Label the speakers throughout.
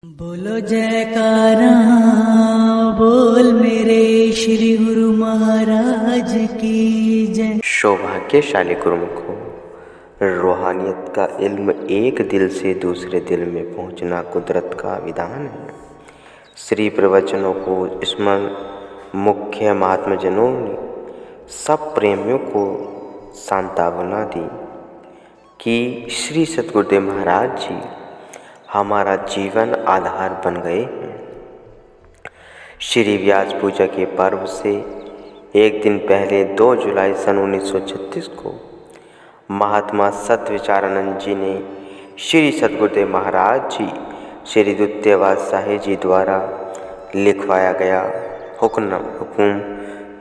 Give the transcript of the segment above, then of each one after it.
Speaker 1: बोलो जयकारा, बोल मेरे श्री गुरु महाराज की जय।
Speaker 2: सौभाग्यशाली गुरुमुखों, रूहानियत का इल्म एक दिल से दूसरे दिल में पहुंचना कुदरत का विधान है। श्री प्रवचनों को स्मरण मुख्य महात्मजनों ने सब प्रेमियों को सांत्वना दी कि श्री सद्गुरुदेव महाराज जी हमारा जीवन आधार बन गए हैं। श्री व्यास पूजा के पर्व से एक दिन पहले 2 जुलाई सन 1936 को महात्मा सद्विचारानंद जी ने श्री सद्गुरुदेव महाराज जी श्री द्वितीयवाद साहेब जी द्वारा लिखवाया गया हुक्म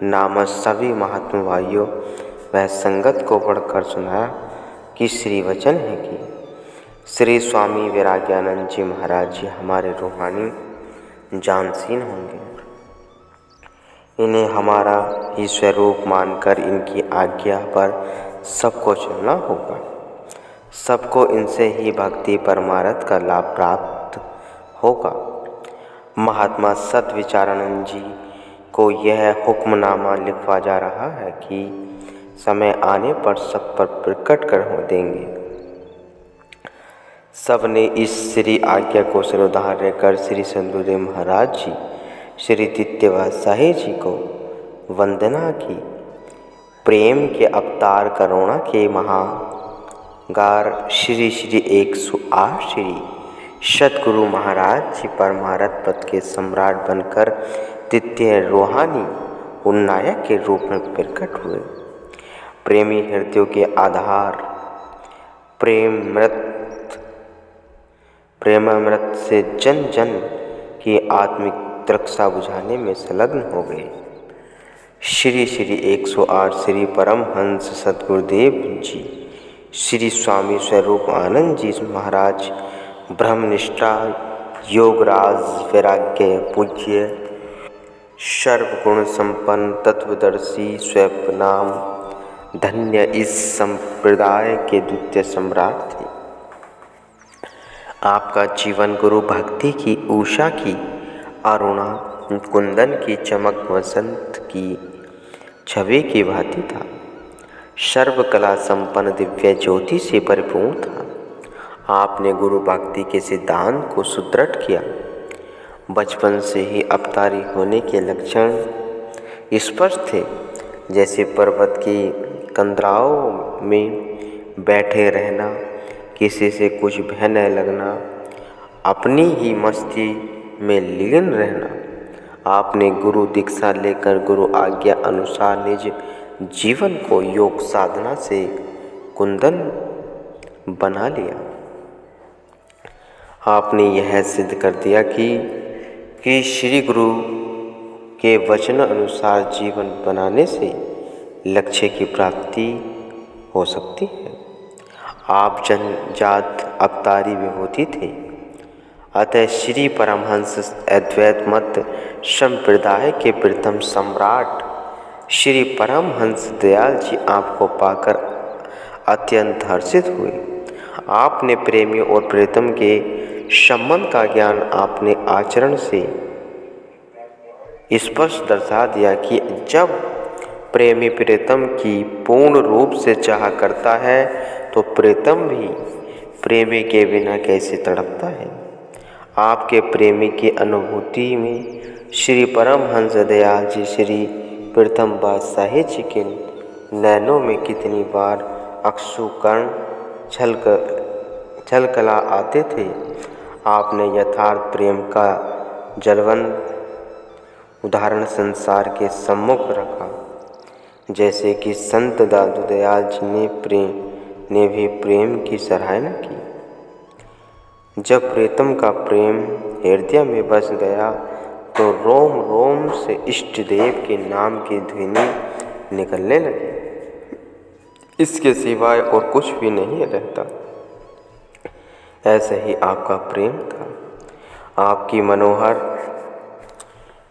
Speaker 2: नामा सभी महात्मा भाइयों वह संगत को पढ़कर सुनाया कि श्री वचन है कि श्री स्वामी वैराग्यानंद जी महाराज जी हमारे रूहानी जानशीन होंगे। इन्हें हमारा ही स्वरूप मानकर इनकी आज्ञा पर सबको चलना होगा। सबको इनसे ही भक्ति परमार्थ का लाभ प्राप्त होगा। महात्मा सद्विचारानंद जी को यह हुक्मनामा लिखवा जा रहा है कि समय आने पर सब पर प्रकट कर हो देंगे। सब ने इस श्री आज्ञा को सिरोधार्य कर श्री सद्गुरुदेव महाराज जी श्री द्वितीयवाद साहेब जी को वंदना की। प्रेम के अवतार करुणा के महागार श्री 108 श्री सद्गुरु महाराज जी परमार्थ पद के सम्राट बनकर द्वितीय रूहानी उन्नायक के रूप में प्रकट हुए। प्रेमी हृदयों के आधार प्रेमामृत से जन जन की आत्मिक तृष्णा बुझाने में संलग्न हो गए। श्री 108 श्री परमहंस सद्गुरुदेव जी श्री स्वामी स्वरूप आनंद जी महाराज ब्रह्मनिष्ठा योगराज वैराग्य पूज्य सर्वगुण संपन्न तत्वदर्शी स्वयं धन्य इस संप्रदाय के द्वितीय सम्राट थे। आपका जीवन गुरु भक्ति की उषा की अरुणा कुंदन की चमक वसंत की छवि की भांति था। सर्वकला संपन्न दिव्य ज्योति से परिपूर्ण था। आपने गुरु भक्ति के सिद्धांत को सुदृढ़ किया। बचपन से ही अवतारी होने के लक्षण स्पष्ट थे, जैसे पर्वत की कंदराओं में बैठे रहना, किसी से कुछ भय न लगना, अपनी ही मस्ती में लीन रहना। आपने गुरु दीक्षा लेकर गुरु आज्ञा अनुसार निज जीवन को योग साधना से कुंदन बना लिया। आपने यह सिद्ध कर दिया कि श्री गुरु के वचन अनुसार जीवन बनाने से लक्ष्य की प्राप्ति हो सकती है। आप जनजात अवतारी विभूति थे, अतः श्री परमहंस अद्वैत मत संप्रदाय के प्रथम सम्राट श्री परमहंस दयाल जी आपको पाकर अत्यंत हर्षित हुए। आपने प्रेमी और प्रीतम के संबंध का ज्ञान आपने आचरण से स्पष्ट दर्शा दिया कि जब प्रेमी प्रीतम की पूर्ण रूप से चाह करता है तो प्रीतम भी प्रेमी के बिना कैसे तड़पता है। आपके प्रेमी की अनुभूति में श्री परमहंस दयाल जी श्री प्रथमवाद साहेब जी के नैनों में कितनी बार अक्षुकर्ण छलकला आते थे। आपने यथार्थ प्रेम का जलवंत उदाहरण संसार के सम्मुख रखा, जैसे कि संत दादू दयाल जी ने भी प्रेम की सराहना की। जब प्रीतम का प्रेम हृदय में बस गया तो रोम रोम से इष्ट देव के नाम की ध्वनि निकलने लगी। इसके सिवाय और कुछ भी नहीं रहता। ऐसे ही आपका प्रेम था। आपकी मनोहर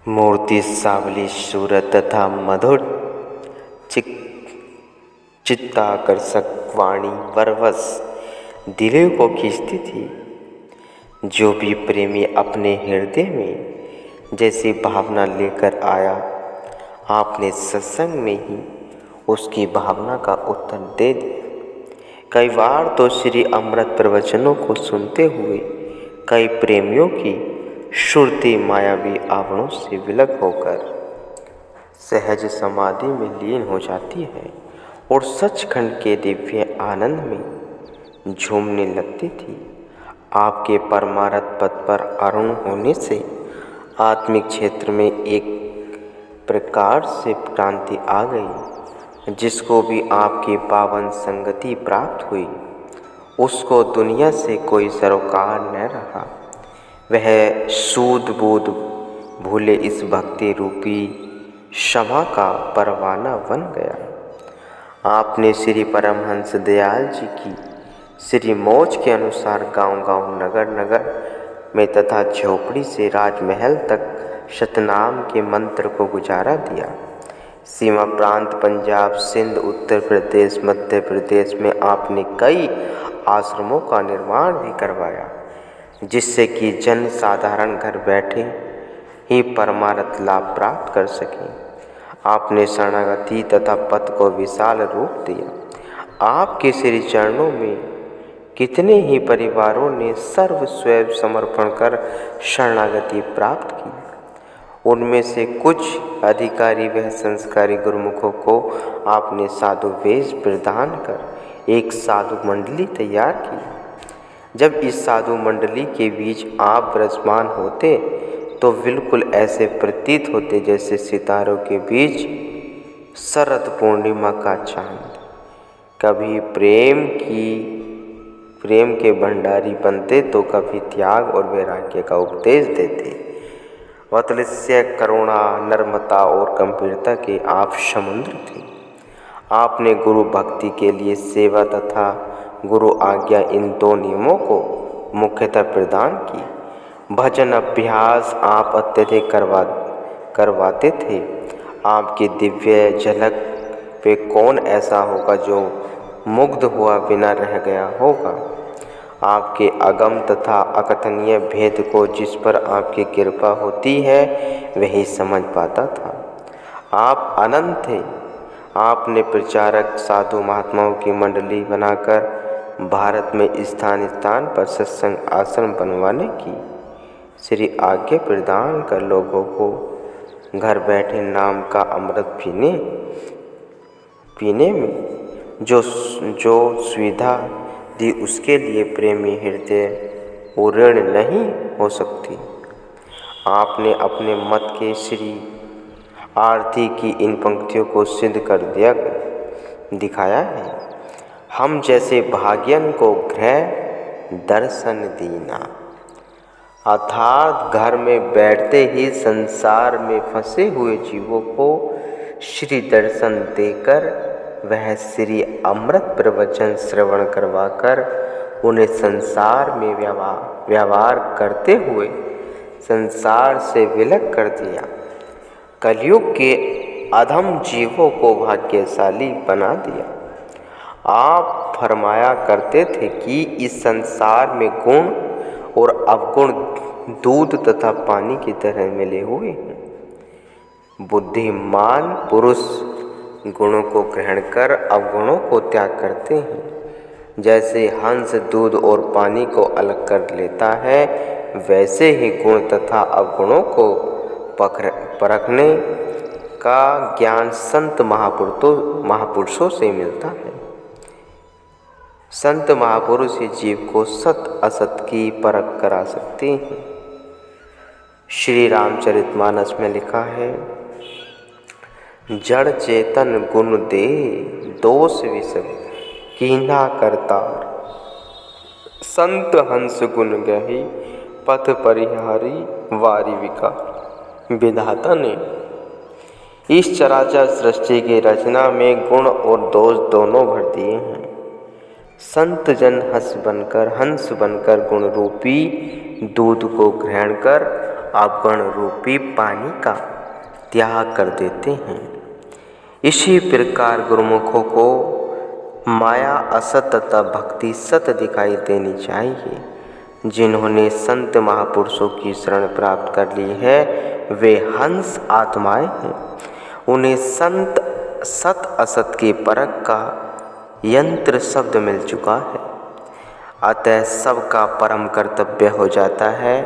Speaker 2: मूर्ति सावली सूरत तथा मधुर चित्ताकर्षक वाणी परवश दिलों को खींचती थी। जो भी प्रेमी अपने हृदय में जैसी भावना लेकर आया, आपने सत्संग में ही उसकी भावना का उत्तर दे दिया। कई बार तो श्री अमृत प्रवचनों को सुनते हुए कई प्रेमियों की श्रुति मायावी आवरणों से विलग होकर सहज समाधि में लीन हो जाती है और सचखंड के दिव्य आनंद में झूमने लगती थी। आपके परमार्थ पद पर आरूढ़ होने से आत्मिक क्षेत्र में एक प्रकार से क्रांति आ गई। जिसको भी आपकी पावन संगति प्राप्त हुई, उसको दुनिया से कोई सरोकार न रहा। वह सूद बूद भूले इस भक्ति रूपी क्षमा का परवाना बन गया। आपने श्री परमहंस दयाल जी की श्री मौज के अनुसार गांव-गांव, नगर-नगर में तथा झोपड़ी से राजमहल तक सतनाम के मंत्र को गुजारा दिया। सीमा प्रांत पंजाब, सिंध, उत्तर प्रदेश, मध्य प्रदेश में आपने कई आश्रमों का निर्माण भी करवाया, जिससे कि जन साधारण घर बैठे ही परमार्थ लाभ प्राप्त कर सकें। आपने शरणागति तथा पथ को विशाल रूप दिया। आपके श्री चरणों में कितने ही परिवारों ने सर्व स्वयं समर्पण कर शरणागति प्राप्त की। उनमें से कुछ अधिकारी व संस्कारी गुरुमुखों को आपने साधु वेश प्रदान कर एक साधु मंडली तैयार की। जब इस साधु मंडली के बीच आप विराजमान होते तो बिल्कुल ऐसे प्रतीत होते जैसे सितारों के बीच शरद पूर्णिमा का चांद। कभी प्रेम के भंडारी बनते तो कभी त्याग और वैराग्य का उपदेश देते। वात्सल्य, करुणा, नर्मता और गंभीरता के आप समुद्र थे। आपने गुरु भक्ति के लिए सेवा तथा गुरु आज्ञा, इन दो नियमों को मुख्यतः प्रदान की। भजन अभ्यास आप अत्यधिक करवाते थे। आपकी दिव्य झलक पे कौन ऐसा होगा जो मुग्ध हुआ बिना रह गया होगा। आपके अगम तथा अकथनीय भेद को जिस पर आपकी कृपा होती है वही समझ पाता था। आप अनंत थे। आपने प्रचारक साधु महात्माओं की मंडली बनाकर भारत में स्थान स्थान पर सत्संग आश्रम बनवाने की श्री आज्ञा प्रदान कर लोगों को घर बैठे नाम का अमृत पीने में जो सुविधा दी, उसके लिए प्रेमी हृदय ऋण नहीं हो सकती। आपने अपने मत के श्री आरती की इन पंक्तियों को सिद्ध कर दिखाया है। हम जैसे भाग्यन को गृह दर्शन दीना, अर्थात घर में बैठते ही संसार में फंसे हुए जीवों को श्री दर्शन देकर वह श्री अमृत प्रवचन श्रवण करवाकर उन्हें संसार में व्यवहार करते हुए संसार से विलग कर दिया। कलयुग के अधम जीवों को भाग्यशाली बना दिया। आप फरमाया करते थे कि इस संसार में गुण और अवगुण दूध तथा पानी की तरह मिले हुए हैं। बुद्धिमान पुरुष गुणों को ग्रहण कर अवगुणों को त्याग करते हैं। जैसे हंस दूध और पानी को अलग कर लेता है, वैसे ही गुण तथा अवगुणों को परखने का ज्ञान संत महापुरुषों से मिलता है। संत महापुरुष ही जीव को सत असत की परख करा सकते हैं। श्री रामचरितमानस में लिखा है, जड़ चेतन गुण दे दोष विषम कीन्हा करतार, संत हंस गुण गही पथ परिहारी वारी विकार। विधाता ने इस चराचर सृष्टि की रचना में गुण और दोष दोनों भर दिए हैं। संत जन हंस बनकर गुण रूपी दूध को ग्रहण कर अवगुण रूपी पानी का त्याग कर देते हैं। इसी प्रकार गुरुमुखों को माया असत तथा भक्ति सत दिखाई देनी चाहिए। जिन्होंने संत महापुरुषों की शरण प्राप्त कर ली है वे हंस आत्माएं हैं। उन्हें संत सत असत के परख का यंत्र शब्द मिल चुका है। अतः सबका परम कर्तव्य हो जाता है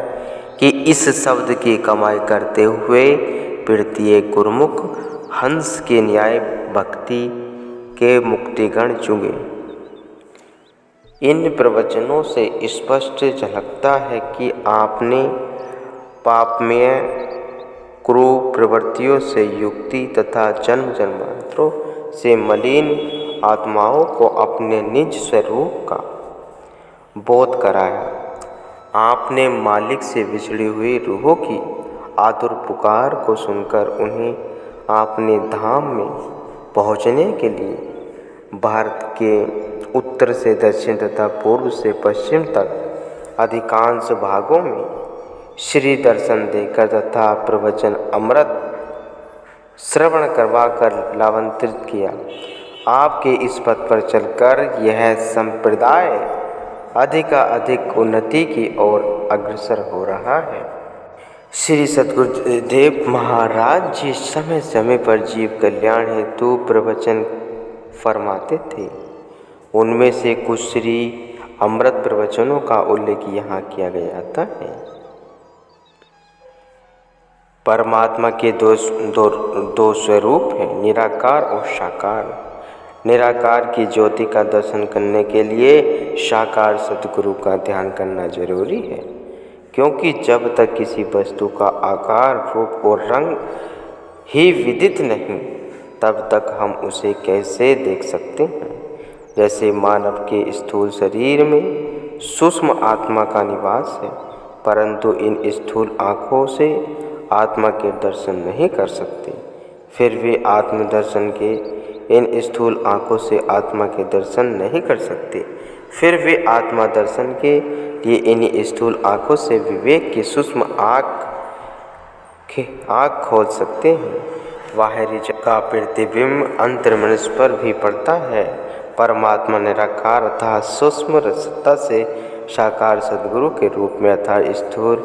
Speaker 2: कि इस शब्द की कमाई करते हुए प्रीतिये गुरुमुख हंस के न्याय भक्ति के मुक्तिगण चुगे। इन प्रवचनों से स्पष्ट झलकता है कि आपने पापमय क्रूर प्रवृत्तियों से युक्ति तथा जन्म जन्मांतरों से मलिन आत्माओं को अपने निज स्वरूप का बोध कराया। आपने मालिक से बिछड़ी हुई रूहों की आतुर पुकार को सुनकर उन्हें अपने धाम में पहुँचने के लिए भारत के उत्तर से दक्षिण तथा पूर्व से पश्चिम तक अधिकांश भागों में श्री दर्शन देकर तथा प्रवचन अमृत श्रवण करवाकर लाभान्वित किया। आपके इस पथ पर चलकर यह संप्रदाय अधिक उन्नति की ओर अग्रसर हो रहा है। श्री सद्गुरुदेव महाराज जी समय समय पर जीव कल्याण हेतु प्रवचन फरमाते थे। उनमें से कुछ श्री अमृत प्रवचनों का उल्लेख यहाँ किया गया है। परमात्मा के दो स्वरूप हैं, निराकार और साकार। निराकार की ज्योति का दर्शन करने के लिए साकार सद्गुरु का ध्यान करना जरूरी है, क्योंकि जब तक किसी वस्तु का आकार रूप और रंग ही विदित नहीं तब तक हम उसे कैसे देख सकते हैं। जैसे मानव के स्थूल शरीर में सूक्ष्म आत्मा का निवास है, परंतु इन स्थूल आँखों से आत्मा के दर्शन नहीं कर सकते, फिर वे आत्मदर्शन के इन स्थूल आँखों से आत्मा के दर्शन नहीं कर सकते, फिर वे आत्मा दर्शन के लिए इन स्थूल आँखों से विवेक की सूक्ष्म आँख खोल सकते हैं। बाहरी जगत का प्रतिबिंब अंतर्मनुष्य पर भी पड़ता है। परमात्मा निराकार अर्थात सूक्ष्म सत्ता से साकार सद्गुरु के रूप में अर्थात स्थूल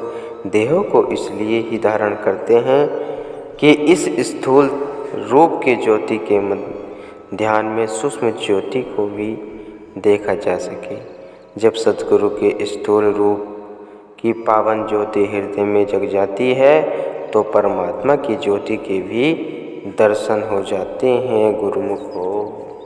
Speaker 2: देहों को इसलिए ही धारण करते हैं कि इस स्थूल रूप के ज्योति के ध्यान में सूक्ष्म ज्योति को भी देखा जा सके। जब सद्गुरु के स्थूल रूप की पावन ज्योति हृदय में जग जाती है तो परमात्मा की ज्योति के भी दर्शन हो जाते हैं। गुरुमुख हो।